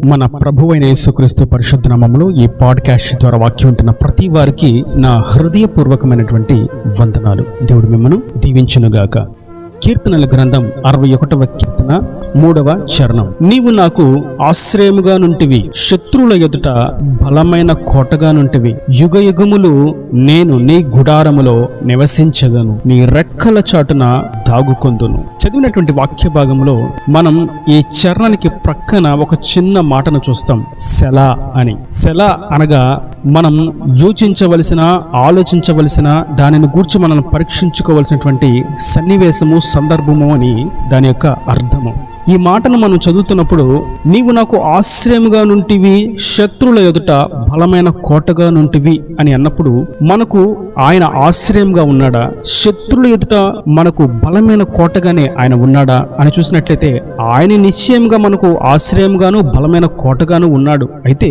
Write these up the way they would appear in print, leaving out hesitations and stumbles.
మన ప్రభువైన యేసుక్రీస్తు పరిశుద్ధ నామములో ఈ పాడ్కాస్ట్ ద్వారా వాక్యం వింటున్న ప్రతి వారికి నా హృదయపూర్వకమైనటువంటి వందనాలు. దేవుడు మిమ్మను దీవించునుగాక. కీర్తనల గ్రంథం 61వ కీర్తన 3వ చరణం. నీవు నాకు ఆశ్రయముగా నుంటివి, శత్రువుల ఎదుట బలమైన కోటగా నుంటివి. యుగ యుగములు నేను నీ గుడారములో నివసించదను, నీ రెక్కల చాటున దాగుకొందును. చదివినటువంటి వాక్య భాగంలో మనం ఈ చరణానికి ప్రక్కన ఒక చిన్న మాటను చూస్తాం, సెలా అని. సెలా అనగా మనం యోచించవలసిన, ఆలోచించవలసిన, దానిని గూర్చి మనం పరీక్షించుకోవలసినటువంటి సన్నివేశము, సందర్భము అని దాని యొక్క అర్థము. ఈ మాటను మనం చదువుతున్నప్పుడు నీవు నాకు ఆశ్రయముగా నుంటివి, శత్రువుల ఎదుట బలమైన కోటగా నుంటివి అని అన్నప్పుడు మనకు ఆయన ఆశ్రయంగా ఉన్నాడా, శత్రువుల ఎదుట మనకు బలమైన కోటగానే ఆయన ఉన్నాడా అని చూసినట్లయితే ఆయన నిశ్చయంగా మనకు ఆశ్రయంగాను బలమైన కోటగాను ఉన్నాడు. అయితే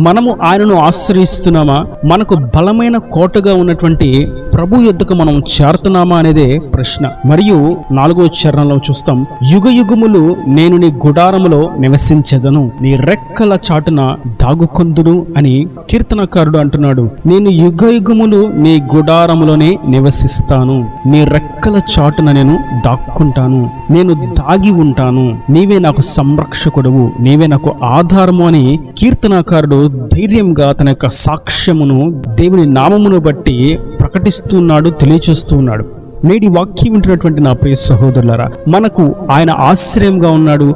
మనము ఆయనను ఆశ్రయిస్తున్నామా, మనకు బలమైన కోటగా ఉన్నటువంటి ప్రభు యొద్దకు మనం చేరుతున్నామా అనేదే ప్రశ్న. మరియు 4వ చరణంలో చూస్తాం, యుగ యుగములు నేను నీ గుడారములో నివసించెదను, నీ రెక్కల చాటున దాగుకొందును అని కీర్తనకారుడు అంటున్నాడు. నేను యుగ యుగములు నీ గుడారములోనే నివసిస్తాను, నీ రెక్కల చాటున నేను దాక్కుంటాను, నేను దాగి ఉంటాను, నీవే నాకు సంరక్షకుడువు, నీవే నాకు ఆధారము అని కీర్తనకారుడు ధైర్యంగా తన యొక్క సాక్ష్యమును దేవుని నామమును బట్టి ప్రకటిస్తున్నాడు, తెలియచేస్తున్నాడు. నేటి వాక్యం వింటున్నటువంటి నా ప్రియ సహోదరులారా, మనకు ఆయన ఆశ్రయంగా ఉన్నాడు,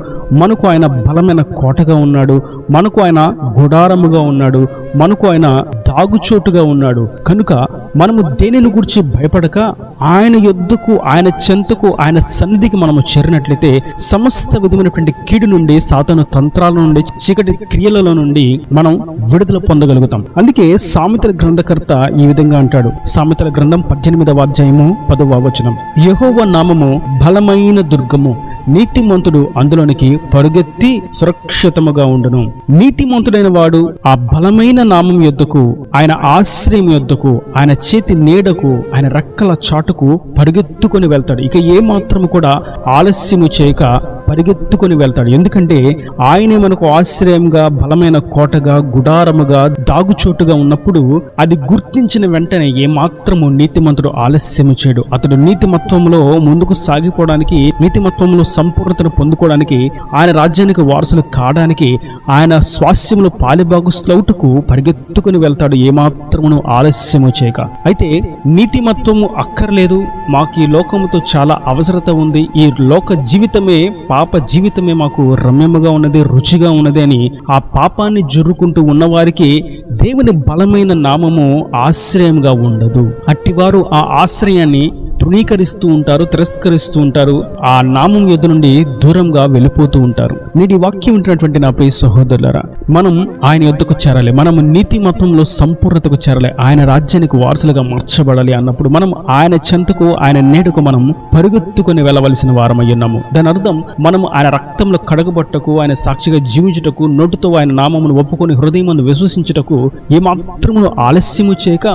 మనకు ఆయన బలమైన కోటగా ఉన్నాడు, మనకు ఆయన గుడారముగా ఉన్నాడు, మనకు ఆయన దాగుచోటుగా ఉన్నాడు. కనుక మనము దేనిని గురించి భయపడక ఆయన యొద్దకు, ఆయన చెంతకు, ఆయన సన్నిధికి మనము చేరినట్లయితే సమస్త విధమైనటువంటి కీడు నుండి, సాతాను తంత్రాల నుండి, చీకటి క్రియలలో నుండి మనం విడుదల పొందగలుగుతాం. అందుకే సామెతల గ్రంథకర్త ఈ విధంగా అంటాడు. సామెతల గ్రంథం 18వ అధ్యాయము 10వ వచనం, యెహోవా నామము బలమైన దుర్గము, నీతిమంతుడు అందులోనికి పరుగెత్తి సురక్షితముగా ఉండును. నీతిమంతుడైన వాడు ఆ బలమైన నామం యొద్దకు, ఆయన ఆశ్రయం యొద్దకు, ఆయన చేతి నీడకు, ఆయన రెక్కల చాటుకు పరుగెత్తుకొని వెళ్తాడు. ఇక ఏ మాత్రము కూడా ఆలస్యము చేయక పరిగెత్తుకొని వెళ్తాడు. ఎందుకంటే ఆయనే మనకు ఆశ్రయంగా, బలమైన కోటగా, గుడారముగా, దాగుచోటుగా ఉన్నప్పుడు అది గుర్తించిన వెంటనే ఏమాత్రము నీతిమంతుడు ఆలస్యము చేయడు. అతడు నీతిమత్వంలో ముందుకు సాగిపోవడానికి, నీతిమత్వంలో సంపూర్ణతను పొందుకోవడానికి, ఆయన రాజ్యానికి వారసులు కావడానికి, ఆయన స్వాస్యములు పాలిభాగస్తులవుటకు పరిగెత్తుకుని వెళ్తాడు, ఏమాత్రమును ఆలస్యము చేయక. అయితే నీతిమత్వము అక్కర్లేదు, మాకు ఈ లోకముతో చాలా అవసరత ఉంది, ఈ లోక జీవితమే, పాప జీవితమే మాకు రమ్యముగా ఉన్నది, రుచిగా ఉన్నది అని ఆ పాపాన్ని జుర్రుకుంటూ ఉన్నవారికి దేవుని బలమైన నామము ఆశ్రయంగా ఉండదు. అట్టివారు ఆ ఆశ్రయాన్ని తృణీకరిస్తూ ఉంటారు, తిరస్కరిస్తూ ఉంటారు, ఆ నామం యొద్ద నుండి దూరంగా వెళ్ళిపోతూ ఉంటారు. నేటి వాక్యం వింటున్నటువంటి నా ప్రియ సహోదరులారా, మనం ఆయన యొద్దకు చేరాలి, మనం నీతిమత్వంలో సంపూర్ణతకు చేరాలి, ఆయన రాజ్యానికి వారసులుగా మార్చబడాలి అన్నప్పుడు మనం ఆయన చెంతకు, ఆయన నీడకు మనం పరుగెత్తుకొని వెళ్ళవలసిన వారమై ఉన్నాము. దాని అర్థం మనం ఆయన రక్తంలో కడగబట్టకు, ఆయన సాక్షిగా జీవించుటకు, నోటితో ఆయన నామమును ఒప్పుకొని హృదయమును విశ్వసించుటకు ఏమాత్రమును ఆలస్యము చేయక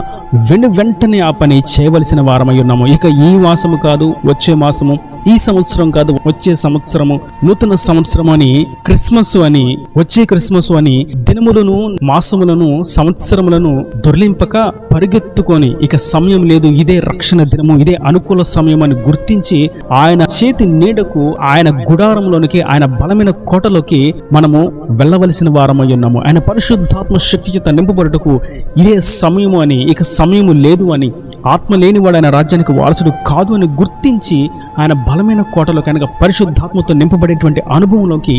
వెంటనే ఆ పని చేయవలసిన వారమై ఉన్నాము. ఇక ఈ మాసము కాదు, వచ్చే మాసము, ఈ సంవత్సరం కాదు, వచ్చే సంవత్సరము, నూతన సంవత్సరం అని, క్రిస్మస్ అని, వచ్చే క్రిస్మస్ అని దినములను, మాసములను, సంవత్సరములను దొర్లింపక పరిగెత్తుకొని ఇక సమయం లేదు, ఇదే రక్షణ దినము, ఇదే అనుకూల సమయం అని గుర్తించి ఆయన చేతి నీడకు, ఆయన గుడారంలోనికి, ఆయన బలమైన కోటలోకి మనము వెళ్ళవలసిన వారమై ఉన్నాము. ఆయన పరిశుద్ధాత్మ శక్తి చేత నింపబడుటకు ఇదే సమయము అని, ఇక సమయము లేదు అని, ఆత్మ లేనివాడు ఆయన రాజ్యానికి వారసుడు కాదు అని గుర్తించి ఆయన బలమైన కోటలోకి, ఆయన పరిశుద్ధాత్మతో నింపబడేటువంటి అనుభవంలోకి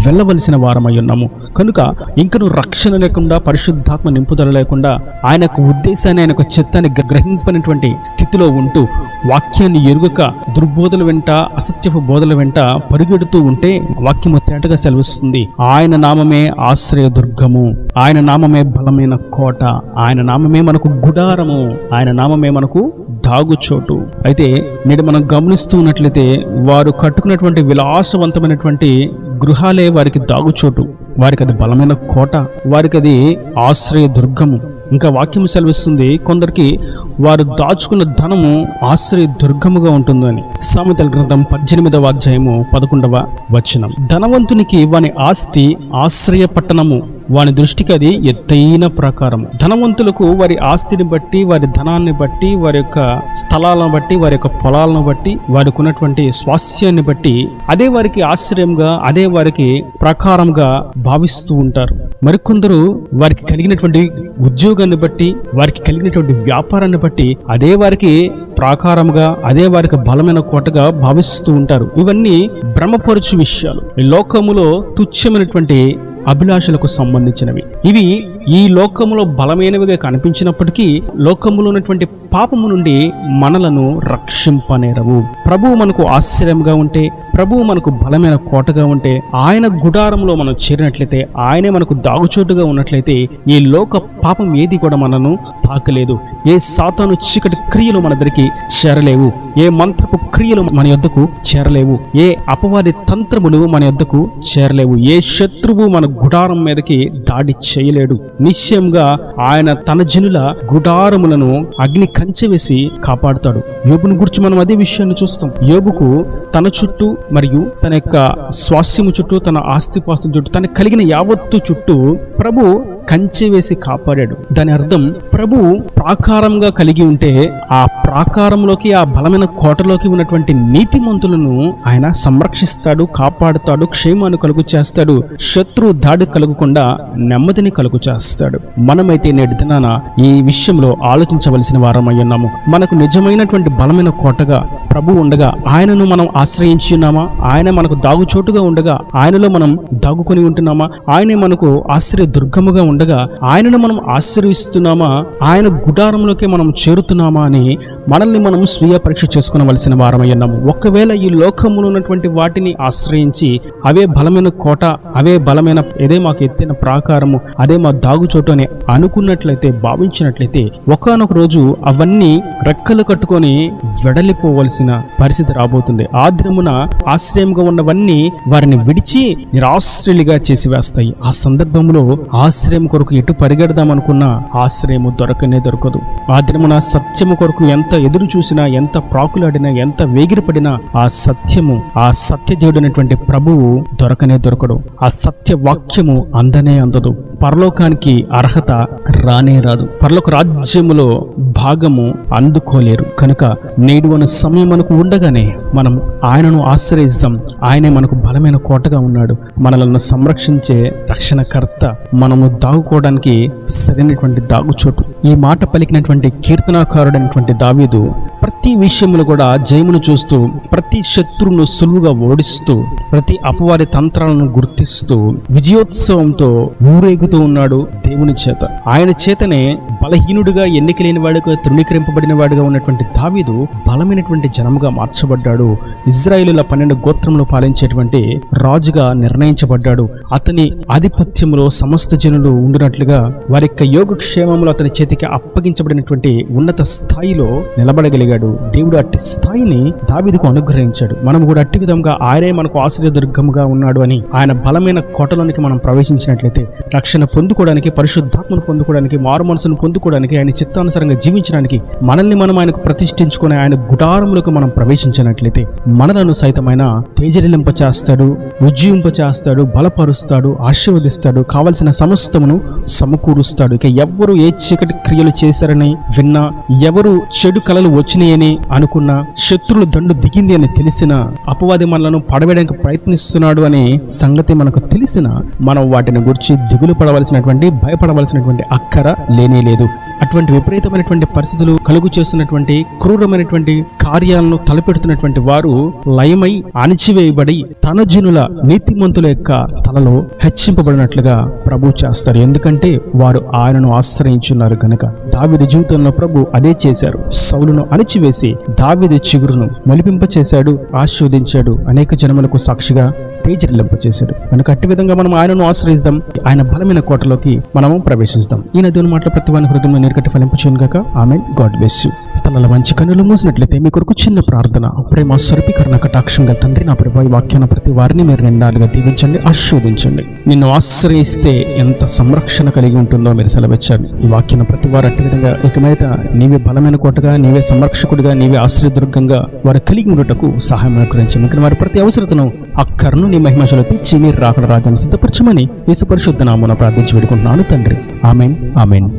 వెళ్ళవలసిన వారమై ఉన్నాము. కనుక ఇంకను రక్షణ లేకుండా, పరిశుద్ధాత్మ నింపుదల లేకుండా, ఆయనకు ఉద్దేశాన్ని, ఆయనకు చిత్తాన్ని గ్రహింపనటువంటి స్థితిలో ఉంటూ వాక్యాన్ని ఎరుగక దుర్బోధల వెంట, అసత్యపు బోధల వెంట పరిగెడుతూ ఉంటే వాక్యము తేటగా సెలవిస్తుంది, ఆయన నామమే ఆశ్రయ దుర్గము, ఆయన నామమే బలమైన కోట, ఆయన నామమే మనకు గుడారము, ఆయన నామమే మనకు దాగుచోటు. అయితే నేడు మనం గమనిస్తూ ఉన్నట్లయితే వారు కట్టుకున్నటువంటి విలాసవంతమైనటువంటి గృహాలే వారికి దాగుచోటు, వారికి అది బలమైన కోట, వారికి అది ఆశ్రయ దుర్గము. ఇంకా వాక్యం సెలవిస్తుంది, కొందరికి వారు దాచుకున్న ధనము ఆశ్రయ దుర్గముగా ఉంటుందని. సామెతల గ్రంథం 18వ అధ్యాయము 11వ వచనం. ధనవంతునికి వాని ఆస్తి ఆశ్రయ పట్టణము, వాని దృష్టికి అది ఎత్తైన ప్రాకారము. ధనవంతులకు వారి ఆస్తిని బట్టి, వారి ధనాన్ని బట్టి, వారి యొక్క స్థలాలను బట్టి, వారి యొక్క పొలాలను బట్టి, వారికి ఉన్నటువంటి స్వాస్థ్యాన్ని బట్టి అదే వారికి ఆశ్రయంగా, అదే వారికి ప్రాకారంగా భావిస్తూ ఉంటారు. మరికొందరు వారికి కలిగినటువంటి ఉద్యోగాన్ని బట్టి, వారికి కలిగినటువంటి వ్యాపారాన్ని బట్టి అదే వారికి ప్రాకారముగా, అదే వారికి బలమైన కోటగా భావిస్తూ ఉంటారు. ఇవన్నీ భ్రమపరుచు విషయాలు, ఈ లోకములో తుచ్చమైనటువంటి అభిలాషలకు సంబంధించినవి. ఇవి ఈ లోకములో బలమైనవిగా కనిపించినప్పటికీ లోకములో ఉన్నటువంటి పాపము నుండి మనలను రక్షింపనేరవు. ప్రభువు మనకు ఆశ్చర్యంగా ఉంటే, ప్రభువు మనకు బలమైన కోటగా ఉంటే, ఆయన గుడారంలో మనం చేరినట్లయితే, ఆయనే మనకు దాగుచోటుగా ఉన్నట్లయితే ఈ లోక పాపం ఏది కూడా మనను తాకలేదు. ఏ సాతాను చీకటి క్రియలు మన దగ్గరికి చేరలేవు, ఏ మంత్రపు క్రియలు మన యొద్దకు చేరలేవు, ఏ అపవాది తంత్రములు మన యొద్దకు చేరలేవు, ఏ శత్రువు మన గుడారం మీదకి దాడి చేయలేడు. నిశ్చయంగా ఆయన తన జనుల గుడారములను అగ్ని కంచె వేసి కాపాడుతాడు. యోబుని గురించి మనం అదే విషయాన్ని చూస్తాం. యోబుకు తన చుట్టూ మరియు తన యొక్క స్వాస్థ్యము చుట్టూ, తన ఆస్తిపాస్తుల చుట్టూ, తనకు కలిగిన యావత్తు చుట్టూ ప్రభు కంచె వేసి కాపాడాడు. దాని అర్థం, ప్రభు ప్రాకారంగా కలిగి ఉంటే ఆ ప్రాకారంలోకి, ఆ బలమైన కోటలోకి ఉన్నటువంటి నీతిమంతులను ఆయన సంరక్షిస్తాడు, కాపాడుతాడు, క్షేమాన్ని కలుగు చేస్తాడు, శత్రు దాడి కలుగకుండా నెమ్మదిని కలుగు చేస్తాడు. మనమైతే నేటి దినాన ఈ విషయంలో ఆలోచించవలసిన వారమై ఉన్నాము. మనకు నిజమైనటువంటి బలమైన కోటగా ప్రభు ఉండగా ఆయనను మనం ఆశ్రయించి ఉన్నామా? ఆయన మనకు దాగుచోటుగా ఉండగా ఆయనలో మనం దాగుకొని ఉంటున్నామా? ఆయనే మనకు ఆశ్రయ దుర్గముగా ఉండగా ఆయనను మనం ఆశ్రయిస్తున్నామా? ఆయన గుడారంలోకి మనం చేరుతున్నామా అని మనల్ని మనం స్వీయ పరీక్ష చేసుకునవలసిన వారమై ఉన్నాము. ఒకవేళ ఈ లోకములో ఉన్నటువంటి వాటిని ఆశ్రయించి అవే బలమైన కోట, అవే బలమైన, ఇదే మాకు ఎత్తైన ప్రాకారము, అదే మా దాగుచోటు అని అనుకున్నట్లయితే, భావించినట్లయితే ఒకానొక రోజు అవన్నీ రెక్కలు కట్టుకొని వెడలిపోవలసిన పరిస్థితి రాబోతుంది. ఆ దినమున ఆశ్రయంగా ఉన్నవన్నీ వారిని విడిచి నిరాశ్రయులుగా చేసి వేస్తాయి. ఆ సందర్భంలో ఆశ్రయం కొరకు ఎటు పరిగెడదామనుకున్నా ఆశ్రయము దొరకనే దొరకదు. ఆ దినమున సత్యము కొరకు ఎంత ఎదురు చూసినా, ఎంత ప్రాకులాడినా, ఎంత వేగిరపడినా ఆ సత్యము, ఆ సత్యదేవుడైనటువంటి ప్రభువు దొరకనే దొరకడు. ఆ సత్య వాక్యము అందనే అందదు. పరలోకానికి అర్హత రానే రాదు. పరలోక రాజ్యములో భాగము అందుకోలేరు. కనుక నేడు మన సమయం మనకు ఉండగానే మనం ఆయనను ఆశ్రయిస్తాం. ఆయనే మనకు బలమైన కోటగా ఉన్నాడు, మనలను సంరక్షించే రక్షణకర్త, మనము దాగుకోవడానికి సరైనటువంటి దాగుచోటు. ఈ మాట పలికినటువంటి కీర్తనాకారుడైనటువంటి దావీదు ప్రతి విషయంలో కూడా జయమును చూస్తూ, ప్రతి శత్రువును సులువుగా ఓడిస్తూ, ప్రతి అపవాది తంత్రాలను గుర్తిస్తూ విజయోత్సవంతో ఊరేగుతూ ఉన్నాడు దేవుని చేత. ఆయన చేతనే బలహీనుడిగా, ఎన్నికలేని వాడుగా, తృణీకరింపబడిన వాడుగా ఉన్నటువంటి దావీదు బలమైనటువంటి జనముగా మార్చబడ్డాడు. ఇజ్రాయేలుల 12 గోత్రములు పాలించేటువంటి రాజుగా నిర్ణయించబడ్డాడు. అతని ఆధిపత్యములో సమస్త జనులు ఉండినట్లుగా వారి యొక్క యోగక్షేమములు అతని చేతికి అప్పగించబడినటువంటి ఉన్నత స్థాయిలో నిలబడగలిగాడు. దేవుడు అట్టి స్థాయిని దావీదుకు అనుగ్రహించాడు. మనం కూడా అట్టి విధంగా ఆయనే మనకు ఆశ్రయదుర్గముగా ఉన్నాడు అని ఆయన బలమైన కోటలోనికి మనం ప్రవేశించినట్లయితే రక్షణ పొందుకోవడానికి, పరిశుద్ధాత్మను పొందుకోవడానికి, మారు మనసును పొందుకోవడానికి, ఆయన చిత్తానుసారంగా జీవించడానికి, మనల్ని మనం ఆయనకు ప్రతిష్ఠించుకుని ఆయన గుడారములకు మనం ప్రవేశించినట్లయితే మనలను సైతమైన తేజరిల్లింపచేస్తాడు, ఉజ్జీవింపచేస్తాడు, బలపరుస్తాడు, ఆశీర్వదిస్తాడు, కావలసిన సమస్తమును సమకూరుస్తాడు. ఇక ఎవరు ఏ చీకటి క్రియలు చేశారని విన్నా, ఎవరు చెడు కలలు వచ్చినాయని అనుకున్నా, శత్రువుల దండు దిగింది అని తెలిసిన, అపవాది మనలను పడవేయడానికి ప్రయత్నిస్తున్నాడు అనే సంగతి మనకు తెలిసిన, మనం వాటిని గురించి దిగులు పడవలసినటువంటి, భయపడవలసినటువంటి అక్కర లేనే లేదు. అటువంటి విపరీతమైనటువంటి పరిస్థితులు కలుగు చేస్తున్నటువంటి, క్రూరమైనటువంటి కార్యాలను తలపెడుతున్నటువంటి వారు లయమై అణిచివేయబడి తన జనుల నీతిమంతుల యొక్క తలలో హెచ్చింపబడినట్లుగా ప్రభు చేస్తారు. ఎందుకంటే వారు ఆయనను ఆశ్రయించున్నారు కనుక. దావీదు జీవితంలో ప్రభు అదే చేశారు. సౌలును అణిచివేసి దావీదు చిగురును మొలిపింపచేశాడు, ఆశీర్వదించాడు, అనేక జనములకు సాక్షిగా తేజరిల్లింపచేశాడు. కనుక అట్టి విధంగా మనం ఆయనను ఆశ్రయిస్తాం, ఆయన బలమైన కోటలోకి మనము ప్రవేశిస్తాం. ఈ నదిని మాటలు ప్రతి వాని హృదయంలో నీరుకట్టి ఫలింపచేయును గాక. ఆమేన్. God bless you. తలల వంచి కన్నులు మూసినట్లయితే మీ కొరకు చిన్న ప్రార్థన. ప్రేమ స్వరూపీకరణ కటాక్షంగా తండ్రి, నా ప్రభు, ఈ వాక్యాన్ని ప్రతి వారిని మీరు నిండాలుగా దీవించండి, ఆశీర్వదించండి. నిన్ను ఆశ్రయిస్తే ఎంత సంరక్షణ కలిగి ఉంటుందో మీరు సెలవిచ్చారు. ఈ వాక్యాన్ని ప్రతి వారు అట్టి విధంగా ఇక మీదట నీవే బలమైన కోటగా, నీవే సంరక్షకుడిగా, నీవే ఆశ్రయదుర్గంగా వారు కలిగి ఉండుటకు సహాయం అనుగ్రహించండి. ఇంకా వారి ప్రతి అవసరతను అక్కర్ను నీ మహిమలో తీర్చి మీరు రాకడ రాజ్యాన్ని సిద్ధపరచమని యేసు పరిశుద్ధ నామమున ప్రార్థించి వేడుకుంటున్నాను తండ్రి. ఆమేన్, ఆమేన్.